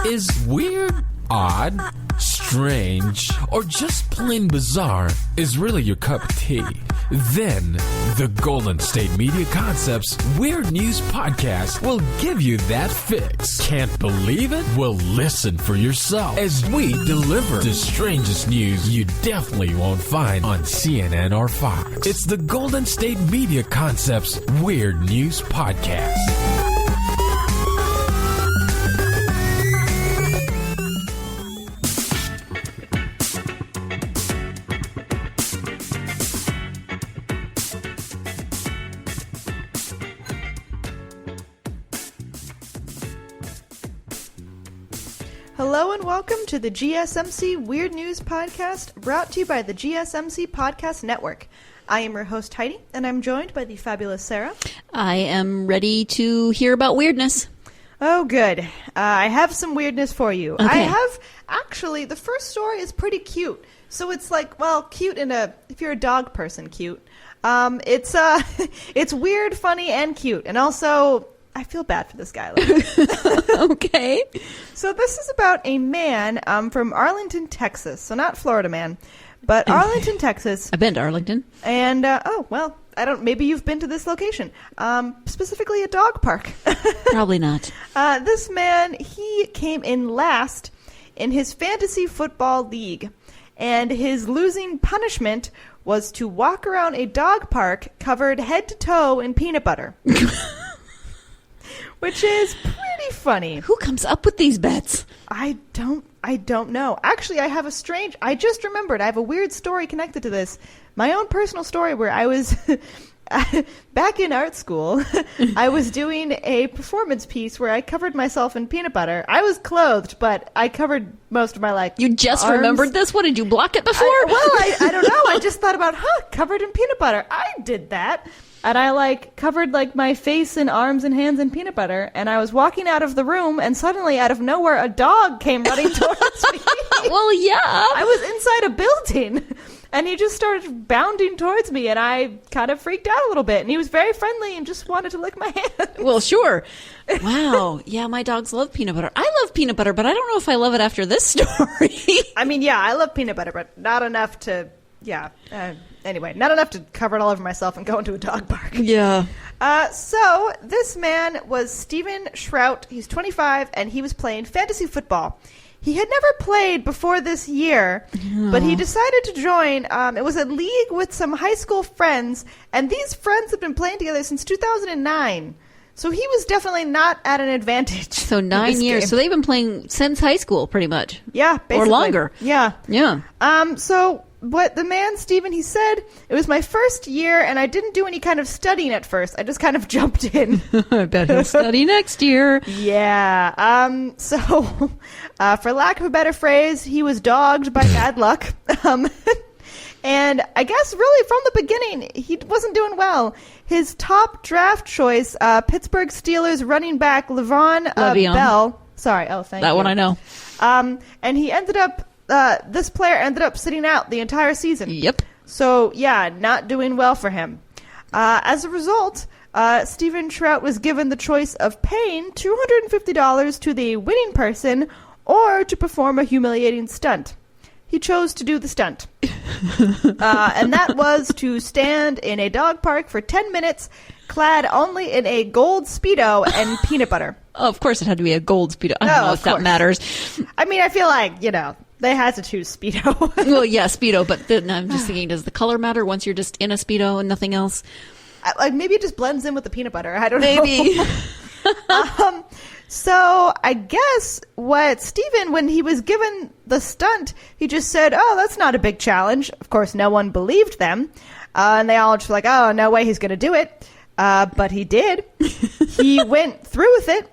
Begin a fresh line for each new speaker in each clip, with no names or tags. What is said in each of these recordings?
Is weird, odd, strange, or just plain bizarre is really your cup of tea? Then the Golden State Media Concepts Weird News Podcast will give you that fix. Can't believe it? Well, listen for yourself as we deliver the strangest news you definitely won't find on CNN or Fox. It's the Golden State Media Concepts Weird News Podcast.
Hello and welcome to the GSMC Weird News Podcast, brought to you by the GSMC Podcast Network. I am your host, Heidi, and I'm joined by the fabulous Sarah.
I am ready to hear about weirdness.
Oh, good. I have some weirdness for you.
Okay.
I have, actually, the first story is pretty cute. So it's like, well, cute if you're a dog person, cute. It's weird, funny, and cute. And also, I feel bad for this guy.
Okay.
So this is about a man from Arlington, Texas. So not Florida man, but Arlington, Texas.
I've been to Arlington.
And, maybe you've been to this location. Specifically a dog park.
Probably not.
This man, he came in last in his fantasy football league. And his losing punishment was to walk around a dog park covered head to toe in peanut butter. Which is pretty funny.
Who comes up with these bets?
I don't know. Actually, I just remembered, I have a weird story connected to this. My own personal story where I was, back in art school, I was doing a performance piece where I covered myself in peanut butter. I was clothed, but I covered most of my,
You just
arms.
Remembered this? What, did you block it before?
I don't know. I just thought about, covered in peanut butter. I did that. And I, covered, my face and arms and hands in peanut butter. And I was walking out of the room, and suddenly, out of nowhere, a dog came running towards me.
Well, yeah.
I was inside a building. And he just started bounding towards me, and I kind of freaked out a little bit. And he was very friendly and just wanted to lick my hand.
Well, sure. Wow. Yeah, my dogs love peanut butter. I love peanut butter, but I don't know if I love it after this story.
I love peanut butter, but not enough to... Anyway, not enough to cover it all over myself and go into a dog park.
Yeah.
So this man was Steven Shrout. He's 25, and he was playing fantasy football. He had never played before this year, but he decided to join. It was a league with some high school friends, and these friends have been playing together since 2009. So he was definitely not at an advantage.
So 9 years.
Game.
So they've been playing since high school, pretty much.
Yeah, basically.
Or longer.
Yeah.
Yeah.
So what the man, Steven, he said, it was my first year, and I didn't do any kind of studying at first. I just kind of jumped in.
I bet he'll study next year.
Yeah. So, for lack of a better phrase, he was dogged by bad luck. And I guess really from the beginning, he wasn't doing well. His top draft choice, Pittsburgh Steelers running back Le'Veon Bell. Sorry. Oh, thank you.
That one I know.
And he ended up, this player ended up sitting out the entire season.
Yep.
So, yeah, not doing well for him. As a result, Steven Shrout was given the choice of paying $250 to the winning person or to perform a humiliating stunt. He chose to do the stunt. And that was to stand in a dog park for 10 minutes, clad only in a gold Speedo and peanut butter.
Oh, of course it had to be a gold Speedo. I don't know if that matters.
I mean, I feel like, they had to choose Speedo.
Well, yeah, Speedo, but then I'm just thinking, does the color matter once you're just in a Speedo and nothing else?
Maybe it just blends in with the peanut butter. I don't
know.
Maybe. So I guess what Steven, when he was given the stunt, he just said, oh, that's not a big challenge. Of course, no one believed them. And they all just were like, oh, no way he's going to do it. But he did. He went through with it.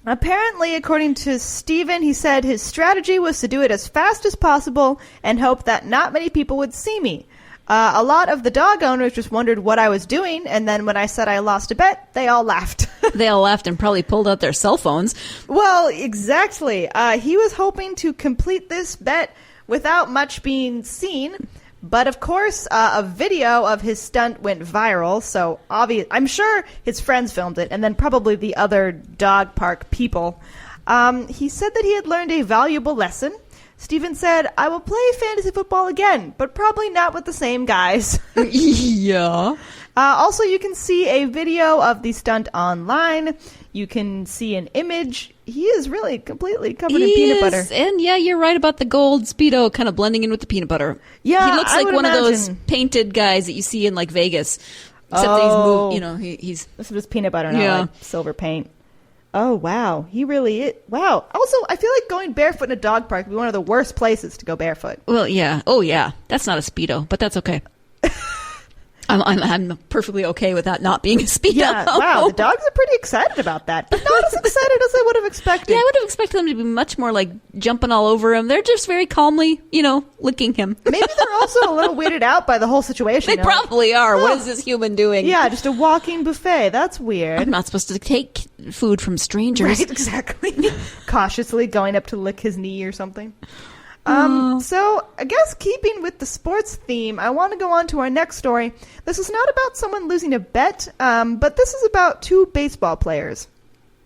Apparently, according to Steven, he said his strategy was to do it as fast as possible and hope that not many people would see me. A lot of the dog owners just wondered what I was doing, and then when I said I lost a bet, they all laughed.
They all laughed and probably pulled out their cell phones.
Well, exactly. He was hoping to complete this bet without much being seen, but of course, a video of his stunt went viral, so I'm sure his friends filmed it, and then probably the other dog park people. He said that he had learned a valuable lesson. Steven said, I will play fantasy football again, but probably not with the same guys.
Yeah.
Also, you can see a video of the stunt online. You can see an image. He is really completely covered in peanut butter.
And yeah, you're right about the gold Speedo kind of blending in with the peanut butter.
Yeah,
he looks
I
like
would
one
imagine.
of those painted guys that you see in like Vegas. Except that he's moved, you know, he's...
This is just peanut butter, not like silver paint. Oh, wow. He really is. Wow. Also, I feel like going barefoot in a dog park would be one of the worst places to go barefoot.
Well, yeah. Oh, yeah. That's not a Speedo, but that's okay. I'm perfectly okay with that not being a Speedo.
Yeah, wow. The dogs are pretty excited about that, but not as excited as I would have expected.
Yeah, I would have expected them to be much more like jumping all over him. They're just very calmly, you know, licking him.
Maybe they're also a little weirded out by the whole situation.
They probably are. What is this human doing?
Yeah, just a walking buffet. That's weird.
I'm not supposed to take food from strangers.
Right, exactly. Cautiously going up to lick his knee or something. So I guess keeping with the sports theme, I want to go on to our next story. This is not about someone losing a bet, but this is about two baseball players.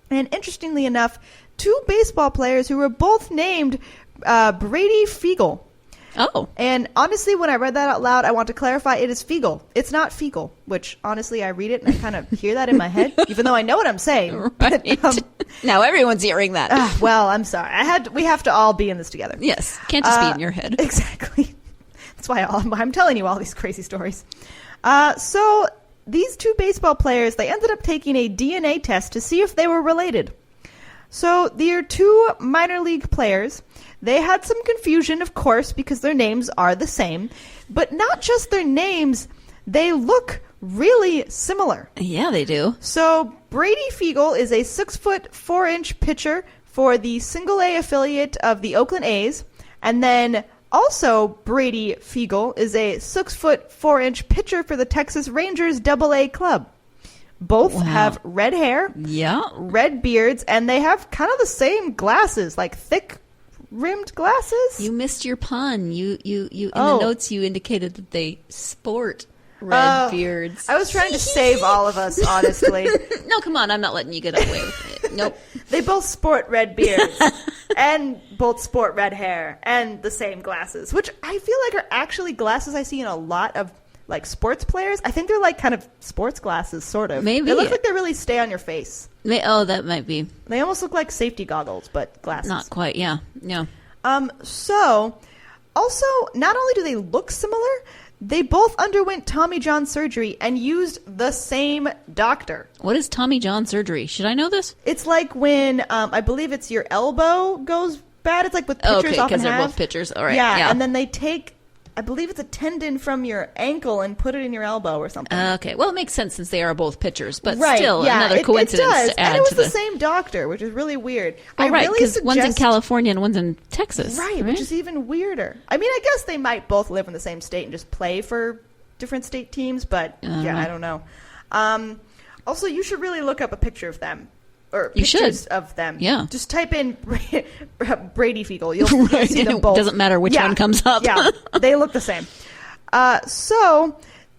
And interestingly enough, two baseball players who were both named Brady Fiegel.
Oh.
And honestly, when I read that out loud, I want to clarify it is Fiegel. It's not Fiegel, which honestly, I read it and I kind of hear that in my head, even though I know what I'm saying.
Right.
But,
now everyone's hearing that.
well, I'm sorry. We have to all be in this together.
Yes. Can't just be in your head.
Exactly. That's why I'm telling you all these crazy stories. So these two baseball players, they ended up taking a DNA test to see if they were related. So they are two minor league players. They had some confusion, of course, because their names are the same. But not just their names, they look really similar.
Yeah, they do.
So Brady Fiegel is a 6'4" pitcher for the Single A affiliate of the Oakland A's. And then also Brady Fiegel is a 6'4" pitcher for the Texas Rangers Double-A club. Both have red hair, red beards, and they have kind of the same glasses, like thick rimmed glasses.
You missed your pun. You in the notes you indicated that they sport red beards.
I was trying to save all of us, honestly.
No, come on, I'm not letting you get away with it. Nope.
They both sport red beards and both sport red hair and the same glasses, which I feel like are actually glasses I see in a lot of like sports players. I think they're like kind of sports glasses, sort of.
Maybe.
They look like they really stay on your face.
That might be.
They almost look like safety goggles, but glasses.
Not quite, yeah.
So, also, not only do they look similar, they both underwent Tommy John surgery and used the same doctor.
What is Tommy John surgery? Should I know this?
It's like when, I believe it's your elbow goes bad. It's like what pitchers often have.
Okay, because they're both pitchers. All right.
Yeah, and then they take, I believe it's a tendon from your ankle and put it in your elbow or something.
Okay, well, it makes sense since they are both pitchers, but
right,
still
yeah,
another coincidence
it does.
to add
and it was
to
the same doctor, which is really weird.
Oh, right, because one's in California and one's in Texas.
Right, which is even weirder. I mean, I guess they might both live in the same state and just play for different state teams, but I don't know. Also, you should really look up a picture of them. Or pictures of them.
Yeah.
Just type in Brady Fiegel. You'll see them both.
It doesn't matter which one comes up.
Yeah, they look the same. So,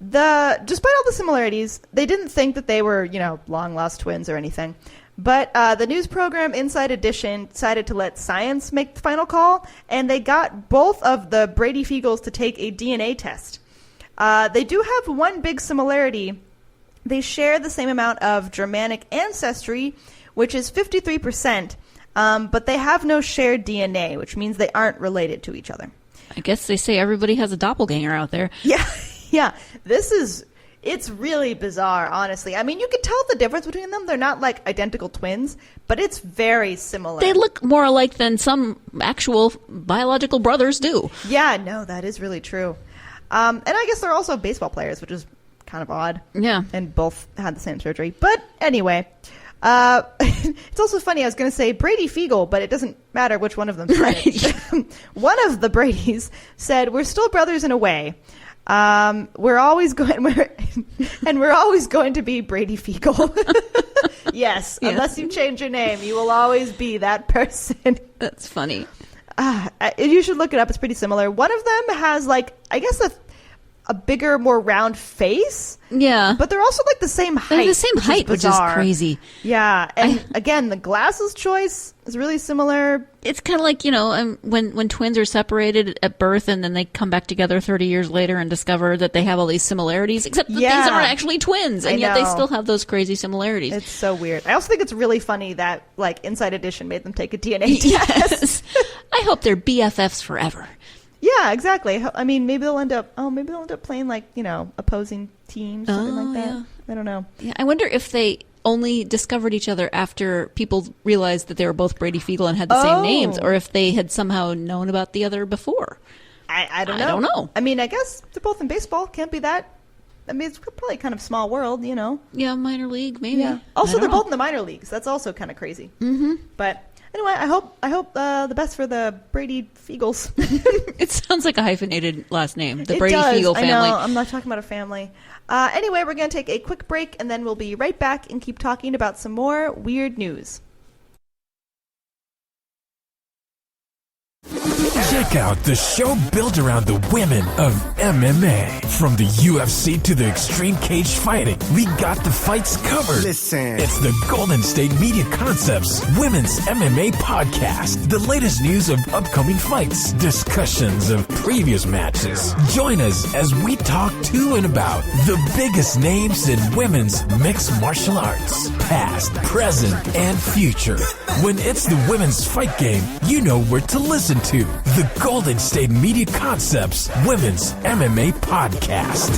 despite all the similarities, they didn't think that they were, long lost twins or anything. But the news program Inside Edition decided to let science make the final call, and they got both of the Brady Fiegels to take a DNA test. They do have one big similarity. They share the same amount of Germanic ancestry, which is 53%, but they have no shared DNA, which means they aren't related to each other.
I guess they say everybody has a doppelganger out there.
Yeah. It's really bizarre, honestly. I mean, you can tell the difference between them. They're not like identical twins, but it's very similar.
They look more alike than some actual biological brothers do.
Yeah, no, that is really true. And I guess they're also baseball players, which is kind of odd.
Yeah.
And both had the same surgery. But anyway, it's also funny. I was going to say Brady Fiegel, but it doesn't matter which one of them said it. One of the Bradys said, "We're still brothers in a way. We're always going to be Brady Fiegel." Yes, unless you change your name, you will always be that person.
That's funny.
You should look it up. It's pretty similar. One of them has a bigger, more round face.
Yeah.
But they're also like the same height.
They're the same height, which is crazy.
Yeah. And again, the glasses choice is really similar.
It's kind of like, when twins are separated at birth and then they come back together 30 years later and discover that they have all these similarities, except that these aren't actually twins, and yet they still have those crazy similarities.
It's so weird. I also think it's really funny that, like, Inside Edition made them take a DNA test.
Yes. I hope they're BFFs forever.
Yeah, exactly. I mean, maybe they'll end up playing, like, opposing teams, something like that.
Yeah.
I don't know.
Yeah, I wonder if they only discovered each other after people realized that they were both Brady Fiegel and had the same names, or if they had somehow known about the other before.
I don't know.
I don't know.
I mean, I guess they're both in baseball. Can't be that. I mean, it's probably kind of small world,
Yeah, minor league, maybe.
Yeah. Also, they're both in the minor leagues. That's also kind of crazy. Mm-hmm. But anyway, I hope the best for the Brady Fiegels.
It sounds like a hyphenated last name. The
It
Brady
does.
Fiegel family.
I know. I'm not talking about a family. Anyway, we're going to take a quick break, and then we'll be right back and keep talking about some more weird news.
Check out the show built around the women of MMA. From the UFC to the extreme cage fighting, we got the fights covered.
Listen.
It's the Golden State Media Concepts Women's MMA Podcast. The latest news of upcoming fights, discussions of previous matches. Join us as we talk to and about the biggest names in women's mixed martial arts. Past, present, and future. When it's the women's fight game, you know where to listen to. The Golden State Media Concepts Women's MMA Podcast.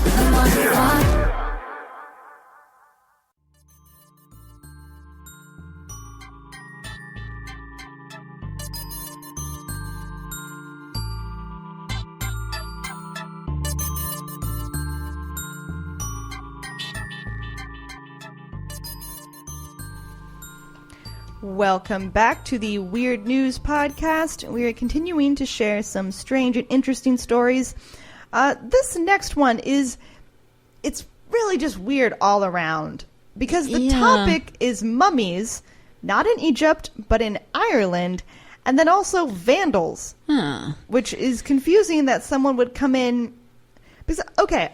Welcome back to the Weird News Podcast. We are continuing to share some strange and interesting stories. This next one it's really just weird all around because the topic is mummies, not in Egypt, but in Ireland, and then also vandals, which is confusing that someone would come in. Because,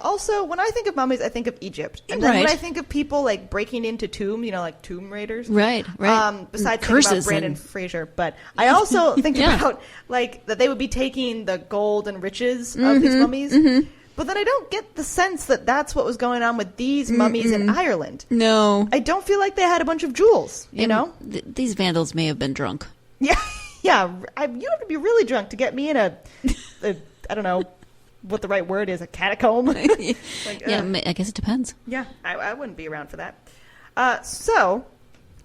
also, when I think of mummies, I think of Egypt. And then when I think of people, like, breaking into tombs, like tomb raiders.
Right.
Besides thinking about Brandon Fraser. But I also think about, like, that they would be taking the gold and riches of these mummies. Mm-hmm. But then I don't get the sense that that's what was going on with these mummies in Ireland.
No.
I don't feel like they had a bunch of jewels, you know?
These vandals may have been drunk.
Yeah. You have to be really drunk to get me in a I don't know what the right word is, a catacomb.
I guess it depends.
Yeah, I wouldn't be around for that. So,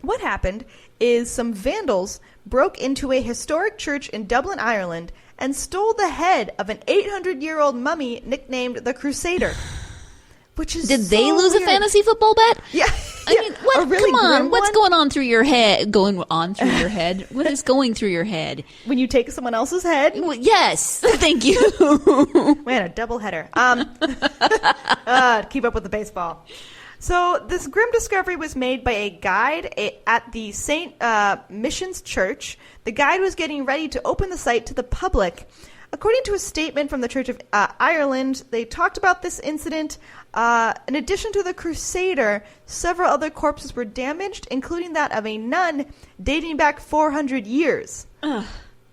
what happened is some vandals broke into a historic church in Dublin, Ireland, and stole the head of an 800-year-old mummy nicknamed the Crusader. Which is
Did they lose
weird.
a fantasy football bet?
Yeah.
I mean, what?
Really
Come on,
grim
what's
one?
going on through your head? Going on through your head? What is going through your head?
When you take someone else's head?
Well, yes, thank you.
Man, a doubleheader. Keep up with the baseball. So this grim discovery was made by a guide at the St. Missions Church. The guide was getting ready to open the site to the public. According to a statement from the Church of Ireland, they talked about this incident. In addition to the Crusader, several other corpses were damaged, including that of a nun dating back 400 years.
Ugh.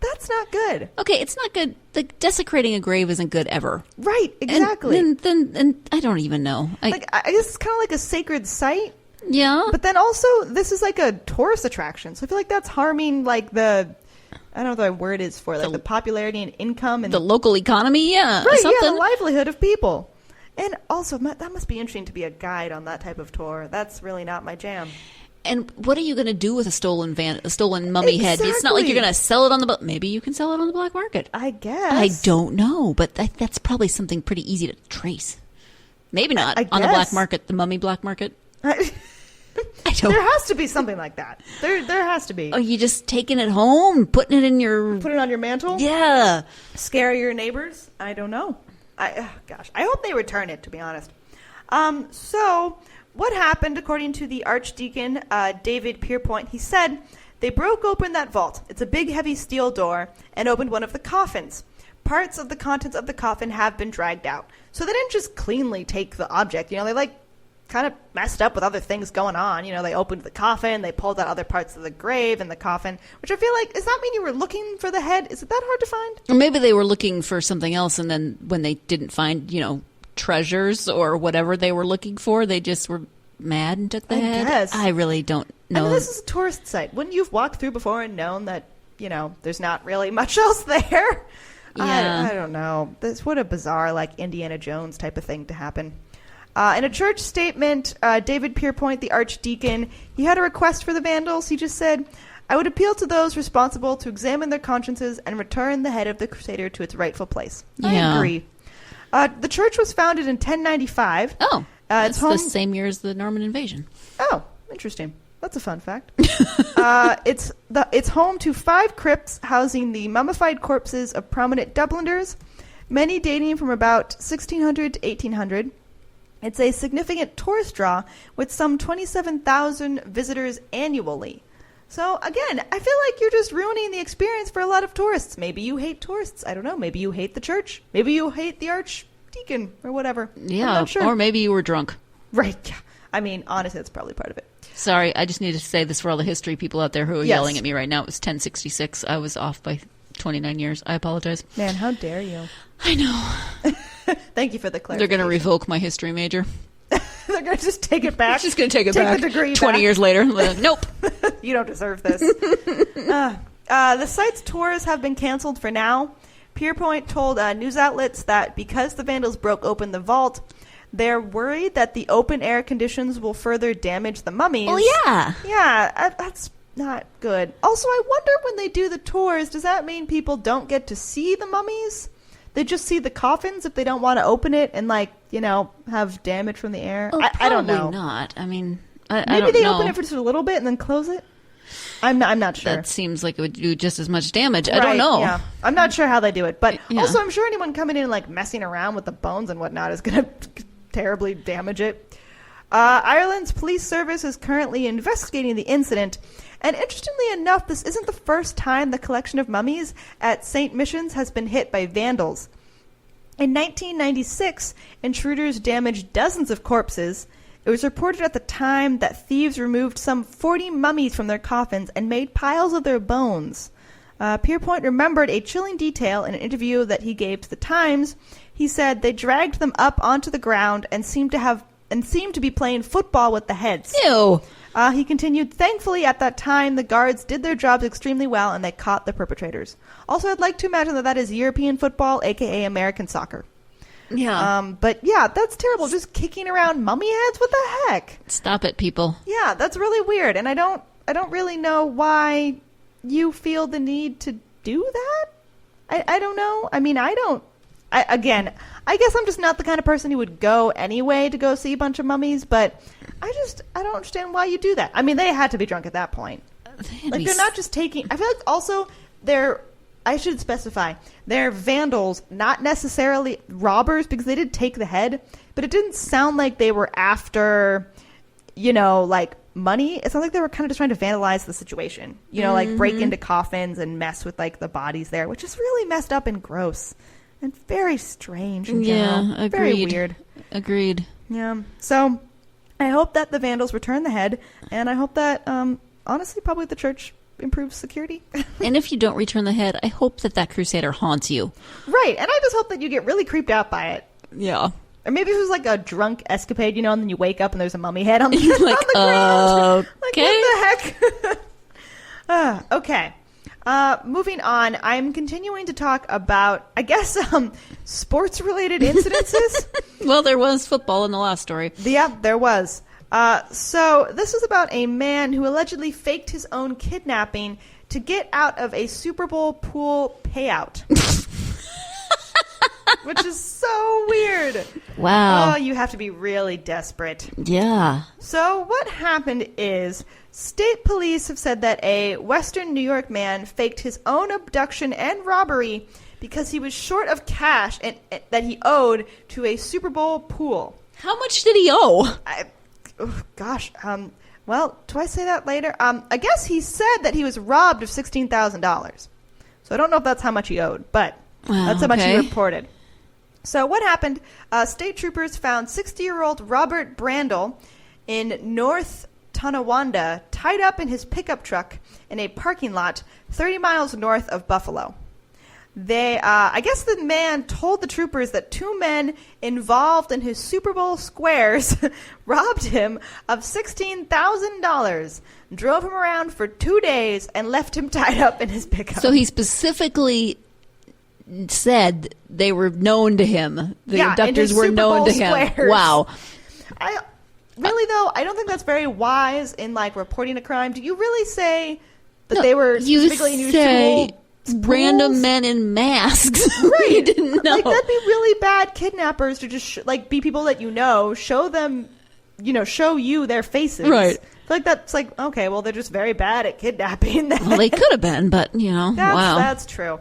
That's not good.
Okay, it's not good. Like, desecrating a grave isn't good ever.
Right, exactly.
And then I don't even know.
I guess it's kind of like a sacred site.
Yeah.
But then also, this is like a tourist attraction. So I feel like that's harming, like, I don't know what the word is for, like, the popularity and income. And
the local economy, yeah.
Right,
something.
yeah, the livelihood of people. And also, that must be interesting to be a guide on that type of tour. That's really not my jam.
And what are you going to do with a stolen mummy head? It's not like you're going to sell it on the maybe you can sell it on the black market.
I guess.
I don't know, but that's probably something pretty easy to trace. Maybe not
I
on the
guess.
black market, the mummy black market. I don't.
There has to be something like that. There has to be.
Oh, you just taking it home, putting it in your
Put it on your mantle?
Yeah.
Scare your neighbors? I don't know. Gosh, I hope they return it, to be honest. So what happened, according to the Archdeacon, David Pierpoint, he said, they broke open that vault. It's a big, heavy steel door, and opened one of the coffins. parts of the contents of the coffin have been dragged out. So they didn't just cleanly take the object. They like kind of messed up with other things going on. They opened the coffin, they pulled out other parts of the grave and the coffin, which I feel like, does that mean you were looking for the head? Is it that hard to find?
Or maybe they were looking for something else, and then when they didn't find, treasures or whatever they were looking for, they just were mad and took the head.
Guess.
I really don't know.
I mean, this is a tourist site. Wouldn't you have walked through before and known that, there's not really much else there?
Yeah.
I don't know. What a bizarre, Indiana Jones type of thing to happen. In a church statement, David Pierpoint, the archdeacon, he had a request for the Vandals. He just said, "I would appeal to those responsible to examine their consciences and return the head of the Crusader to its rightful place."
Yeah.
I agree. The church was founded in 1095.
Oh, it's the same year as the Norman invasion.
Oh, interesting. That's a fun fact. It's home to 5 crypts housing the mummified corpses of prominent Dubliners, many dating from about 1600 to 1800. It's a significant tourist draw with some 27,000 visitors annually. So, again, I feel like you're just ruining the experience for a lot of tourists. Maybe you hate tourists. I don't know. Maybe you hate the church. Maybe you hate the archdeacon or whatever.
Yeah,
I'm not sure.
Or maybe you were drunk.
Right. Yeah. I mean, honestly, that's probably part of it.
Sorry, I just need to say this for all the history people out there who are yelling at me right now. It was 1066. I was off by 29 years. I apologize.
Man, how dare you?
I know.
Thank you for the clarification.
They're going to revoke my history major.
They're going to just take it back.
Just going to take it back.
Take the degree
20
back.
years later. Nope.
You don't deserve this. The site's tours have been canceled for now. Pierpoint told news outlets that because the Vandals broke open the vault, they're worried that the open-air conditions will further damage the mummies.
Well, yeah.
Yeah, that's not good. Also, I wonder when they do the tours, does that mean people don't get to see the mummies? They just see the coffins if they don't want to open it and, have damage from the air?
Well,
I don't know.
Probably not. I mean, I
Maybe
don't
they
know.
open it for just a little bit and then close it? I'm not sure.
That seems like it would do just as much damage.
Right,
I don't know.
Yeah. I'm not sure how they do it. But
Yeah.
also, I'm sure anyone coming in and, messing around with the bones and whatnot is going to terribly damage it. Ireland's police service is currently investigating the incident. And interestingly enough, this isn't the first time the collection of mummies at St. Mission's has been hit by vandals. In 1996, intruders damaged dozens of corpses. It was reported at the time that thieves removed some 40 mummies from their coffins and made piles of their bones. Pierpoint remembered a chilling detail in an interview that he gave to the Times. He said they dragged them up onto the ground and seemed to be playing football with the heads.
Ew.
He continued, "Thankfully, at that time, the guards did their jobs extremely well and they caught the perpetrators." Also, I'd like to imagine that is European football, a.k.a. American soccer.
Yeah.
But yeah, that's terrible. Just kicking around mummy heads? What the heck?
Stop it, people.
Yeah, that's really weird. And I don't really know why you feel the need to do that. I don't know. I mean, I guess I'm just not the kind of person who would go anyway to go see a bunch of mummies, but I don't understand why you do that. I mean, they had to be drunk at that point. They're not just taking... I feel like also I should specify, they're vandals, not necessarily robbers, because they did take the head, but it didn't sound like they were after, money. It sounds like they were kind of just trying to vandalize the situation. Break into coffins and mess with, the bodies there, which is really messed up and gross. And very strange in general.
Yeah, agreed.
Very weird.
Agreed.
Yeah. So, I hope that the vandals return the head, and I hope that, honestly, probably the church improves security.
And if you don't return the head, I hope that Crusader haunts you.
Right, and I just hope that you get really creeped out by it.
Yeah.
Or maybe it was like a drunk escapade, and then you wake up and there's a mummy head on the,
You're like,
on the ground.
okay.
What the heck? Okay. Moving on, I'm continuing to talk about, I guess, sports-related incidences.
Well, there was football in the last story.
Yeah, there was. So this is about a man who allegedly faked his own kidnapping to get out of a Super Bowl pool payout. Which is so weird.
Wow.
Oh, you have to be really desperate.
Yeah.
So what happened is state police have said that a Western New York man faked his own abduction and robbery because he was short of cash that he owed to a Super Bowl pool.
How much did he owe?
Well, do I say that later? I guess he said that he was robbed of $16,000. So I don't know if that's how much he owed, but Wow, that's how much he reported. So what happened? State troopers found 60-year-old Robert Brandel in North Tonawanda tied up in his pickup truck in a parking lot 30 miles north of Buffalo. I guess the man told the troopers that 2 men involved in his Super Bowl squares robbed him of $16,000, drove him around for 2 days, and left him tied up in his pickup.
So he specifically said they were known to him. The abductors were known to him.
Squares.
Wow.
Really, though, I don't think that's very wise in, like, reporting a crime. Do you really say that they were specifically in your Super Bowl
random men in masks?
Right.
You didn't know.
Like, that'd be really bad kidnappers to just, be people that you know, show them, show you their faces.
Right.
I feel like that's like, okay, well, they're just very bad at kidnapping.
Well, they could have been, but, wow.
That's true.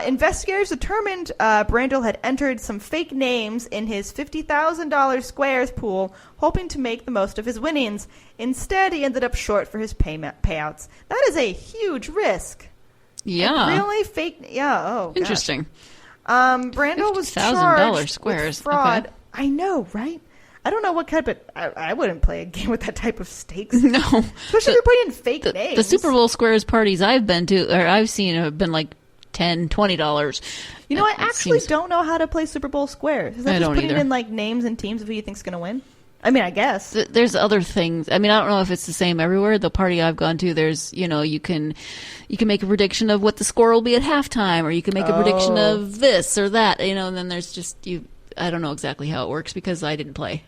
Investigators determined Brandel had entered some fake names in his $50,000 squares pool, hoping to make the most of his winnings. Instead, he ended up short for his payouts. That is a huge risk.
Yeah.
Like, really? Fake? Yeah. Oh,
interesting.
Brandel was charged
squares.
with fraud.
Okay.
I know, right? I don't know what kind, but I wouldn't play a game with that type of stakes.
No.
Especially if you're putting in fake names.
The Super Bowl squares parties I've been to, or I've seen, have been like $10, $20.
I actually don't know how to play Super Bowl squares. Is that just putting in like names and teams of who you think's going to win? I mean, I guess.
There's other things. I mean, I don't know if it's the same everywhere. The party I've gone to, there's, you can make a prediction of what the score will be at halftime, or you can make a prediction of this or that, and then there's just, I don't know exactly how it works because I didn't play.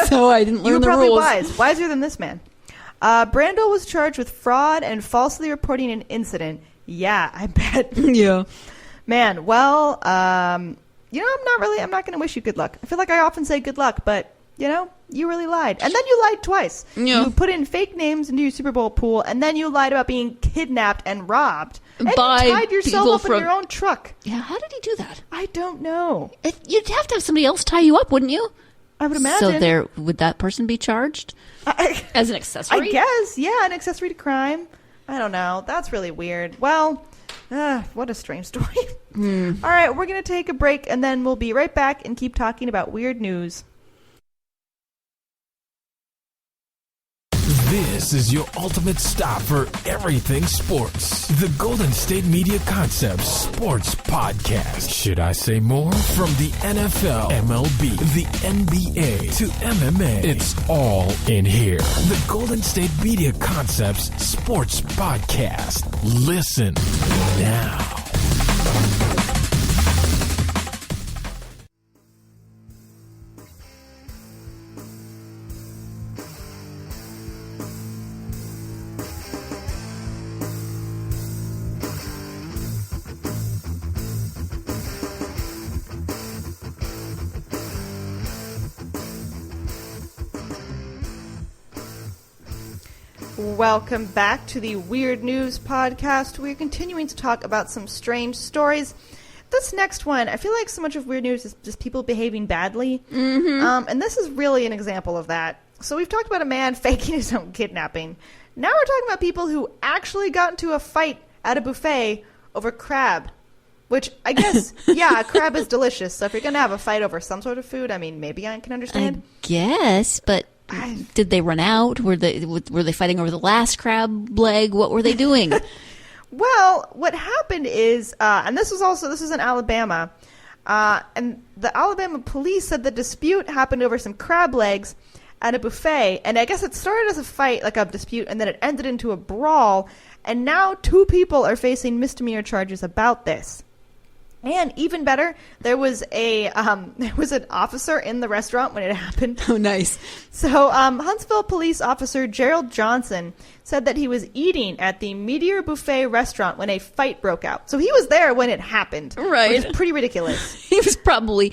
So I didn't learn the rules.
You were probably wiser than this man. Brandel was charged with fraud and falsely reporting an incident. Yeah, I bet.
Yeah.
Man, well, I'm not going to wish you good luck. I feel like I often say good luck, but, you really lied. And then you lied twice. Yeah. You put in fake names into your Super Bowl pool, and then you lied about being kidnapped and robbed. And you tied yourself up in your own truck.
Yeah, how did he do that?
I don't know.
You'd have to have somebody else tie you up, wouldn't you?
I would imagine.
So would that person be charged? As an accessory?
I guess, yeah, an accessory to crime. I don't know. That's really weird. Well, what a strange story. All right, we're going to take a break, and then we'll be right back and keep talking about weird news.
This is your ultimate stop for everything sports. The Golden State Media Concepts Sports Podcast. Should I say more? From the NFL, MLB, the NBA to MMA, it's all in here. The Golden State Media Concepts Sports Podcast. Listen now.
Welcome back to the Weird News Podcast. We're continuing to talk about some strange stories. This next one, I feel like so much of Weird News is just people behaving badly. Mm-hmm. And this is really an example of that. So we've talked about a man faking his own kidnapping. Now we're talking about people who actually got into a fight at a buffet over crab. Which, I guess, yeah, crab is delicious. So if you're going to have a fight over some sort of food, I mean, maybe I can understand.
I guess, but did they run out? Were they fighting over the last crab leg? What were they doing?
Well, what happened is, and this is in Alabama, and the Alabama police said the dispute happened over some crab legs at a buffet, and I guess it started as a fight, like a dispute, and then it ended into a brawl, and now 2 people are facing misdemeanor charges about this. And even better, there was an officer in the restaurant when it happened.
Oh, nice.
So Huntsville police officer Gerald Johnson said that he was eating at the Meteor Buffet restaurant when a fight broke out. So he was there when it happened.
Right.
Which is pretty ridiculous.
He was probably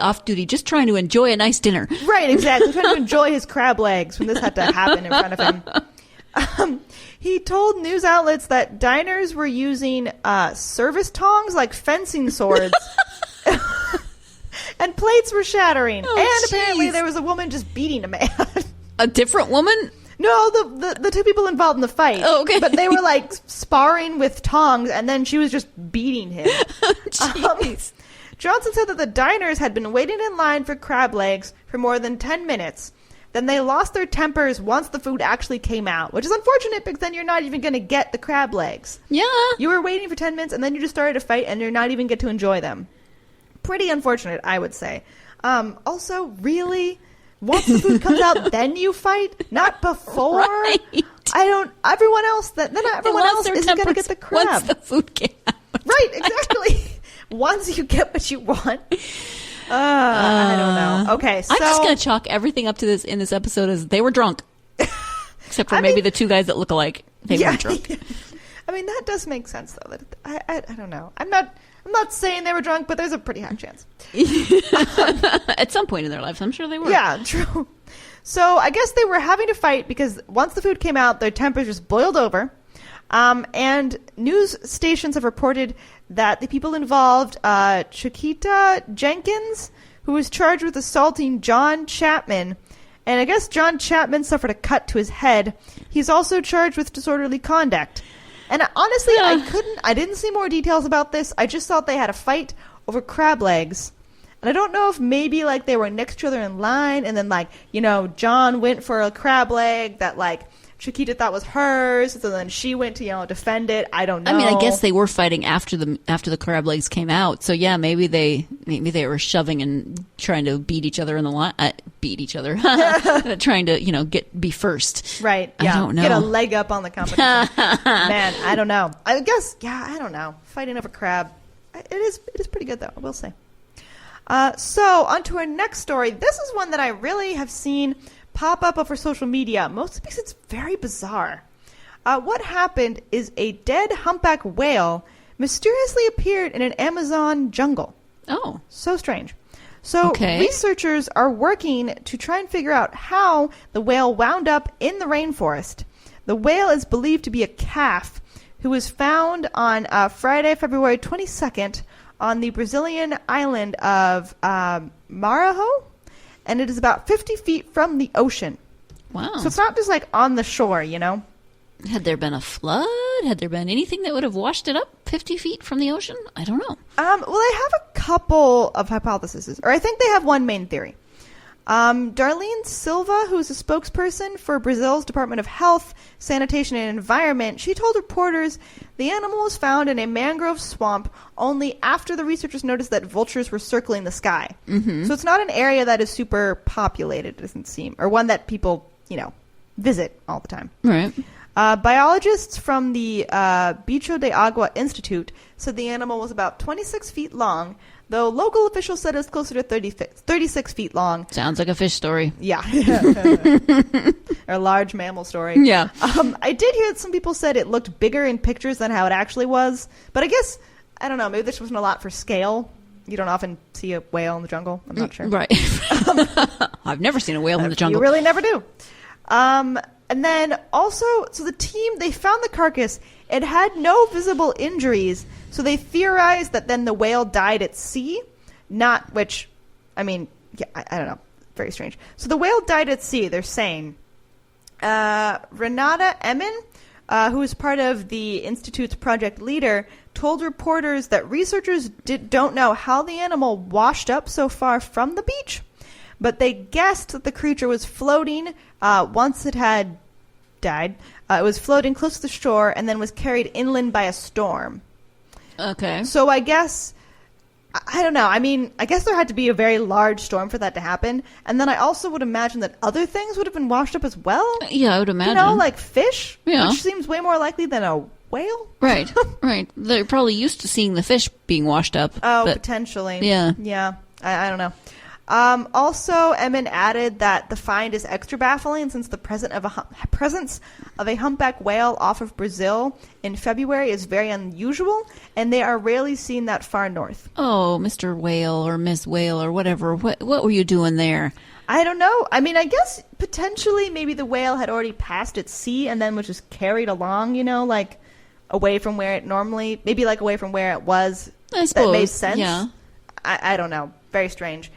off duty, just trying to enjoy a nice dinner.
Right, exactly. Trying to enjoy his crab legs when this had to happen in front of him. He told news outlets that diners were using service tongs like fencing swords. And plates were shattering.
Oh,
and apparently there was a woman just beating a man.
A different woman?
No, the two people involved in the fight.
Oh, okay.
But they were like sparring with tongs, and then she was just beating him.
Jeez.
Johnson said that the diners had been waiting in line for crab legs for more than 10 minutes. Then they lost their tempers once the food actually came out, which is unfortunate because then you're not even going to get the crab legs.
Yeah.
You were waiting for 10 minutes and then you just started a fight and you're not even get to enjoy them. Pretty unfortunate, I would say. Also, really? Once the food comes out, then you fight? Not before?
Right.
Everyone else isn't going to get the crab.
Once the food came out.
Right, exactly. Once you get what you want. I don't know. Okay, so
I'm just going to chalk everything up to this in this episode as they were drunk. Except for maybe the two guys that look alike. They weren't drunk.
I mean, that does make sense, though. I don't know. I'm not saying they were drunk, but there's a pretty high chance.
At some point in their lives, I'm sure they were.
Yeah, true. So I guess they were having to fight because once the food came out, their tempers just boiled over. And news stations have reported that the people involved, Chiquita Jenkins, who was charged with assaulting John Chapman, and I guess John Chapman suffered a cut to his head. He's also charged with disorderly conduct. And honestly, I didn't see more details about this. I just thought they had a fight over crab legs. And I don't know if maybe like they were next to each other in line and then like, John went for a crab leg that like Chiquita thought was hers, so then she went to defend it. I don't know.
I mean, I guess they were fighting after the crab legs came out. So yeah, maybe they were shoving and trying to beat each other in the line. Trying to be first.
Right. Yeah.
I don't know.
Get a leg up on the competition. Man, I don't know. I guess I don't know. Fighting over crab, it is pretty good though. I will say. So on to our next story. This is one that I really have seen pop up over social media, mostly because it's very bizarre. What happened is a dead humpback whale mysteriously appeared in an Amazon jungle.
Oh.
So strange. So researchers are working to try and figure out how the whale wound up in the rainforest. The whale is believed to be a calf who was found on Friday, February 22nd on the Brazilian island of Maranhão. And it is about 50 feet from the ocean.
Wow.
So it's not just like on the shore,
Had there been a flood? Had there been anything that would have washed it up 50 feet from the ocean? I don't know.
Well, I have a couple of hypotheses, or I think they have one main theory. Darlene Silva, who is a spokesperson for Brazil's Department of Health, Sanitation, and Environment, she told reporters the animal was found in a mangrove swamp only after the researchers noticed that vultures were circling the sky. Mm-hmm. So it's not an area that is super populated, it doesn't seem, or one that people, visit all the time.
Right.
Biologists from the Bicho de Agua Institute said the animal was about 26 feet long, though local officials said it was closer to 36 feet long.
Sounds like a fish story.
Yeah. Or a large mammal story.
Yeah.
I did hear that some people said it looked bigger in pictures than how it actually was. But I guess, I don't know, maybe this wasn't a lot for scale. You don't often see a whale in the jungle. I'm not sure.
Right. I've never seen a whale in the jungle.
You really never do. And then also, so the team, they found the carcass. It had no visible injuries. So they theorized that then the whale died at sea. I don't know. Very strange. So the whale died at sea, they're saying. Renata Emin, who is part of the Institute's project leader, told reporters that researchers don't know how the animal washed up so far from the beach, but they guessed that the creature was floating once it had died. It was floating close to the shore and then was carried inland by a storm.
Okay.
So I guess, I don't know. I mean, I guess there had to be a very large storm for that to happen. And then I also would imagine that other things would have been washed up as well.
Yeah, I would imagine.
Like fish,
yeah.
Which seems way more likely than a whale.
Right, right. They're probably used to seeing the fish being washed up.
Oh, potentially.
Yeah.
Yeah. I don't know. Also, Emin added that the find is extra baffling since the presence of a humpback whale off of Brazil in February is very unusual, and they are rarely seen that far north.
Oh, Mr. Whale or Miss Whale or whatever. What were you doing there?
I don't know. I mean, I guess potentially maybe the whale had already passed its sea and then was just carried along, like away from where it normally, maybe like away from where it was.
I suppose.
That made sense.
Yeah.
I don't know. Very strange.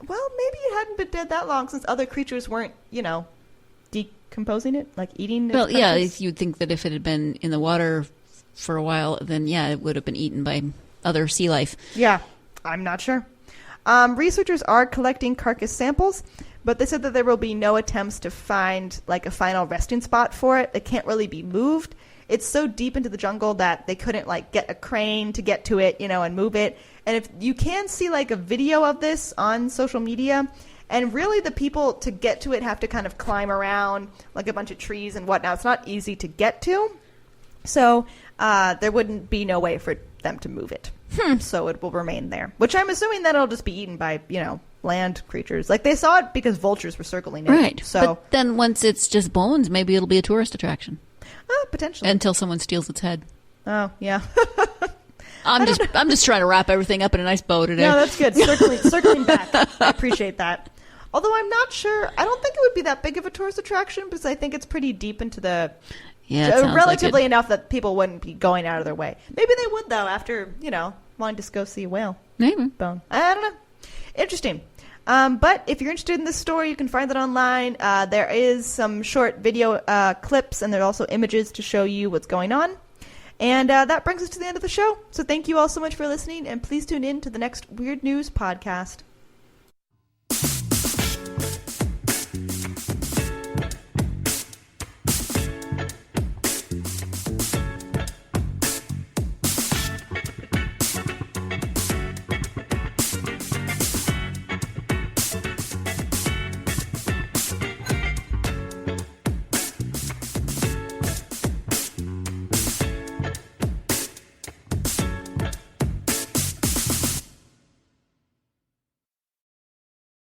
Well, maybe it hadn't been dead that long since other creatures weren't, decomposing. decomposing it, like eating.
Well, yeah, you'd think that if it had been in the water for a while, then yeah, it would have been eaten by other sea life.
Yeah, I'm not sure. Researchers are collecting carcass samples, but they said that there will be no attempts to find like a final resting spot for it. It can't really be moved. It's so deep into the jungle that they couldn't like get a crane to get to it, and move it. And if you can see like a video of this on social media, and really the people to get to it have to kind of climb around like a bunch of trees and whatnot. It's not easy to get to. So there wouldn't be no way for them to move it. So it will remain there, which I'm assuming that it'll just be eaten by, land creatures. Like they saw it because vultures were circling it.
Right.
So
but then once it's just bones, maybe it'll be a tourist attraction.
Potentially.
Until someone steals its head.
Oh, yeah.
I'm just trying to wrap everything up in a nice bow today.
No, that's good. Circling back. I appreciate that. Although I'm not sure. I don't think it would be that big of a tourist attraction because I think it's pretty deep into the...
Yeah,
relatively enough that people wouldn't be going out of their way. Maybe they would, though, after, wanting to go see a whale.
Maybe.
Bone. I don't know. Interesting. But if you're interested in this story, you can find it online. There is some short video clips, and there are also images to show you what's going on. And that brings us to the end of the show. So thank you all so much for listening, and please tune in to the next Weird News podcast.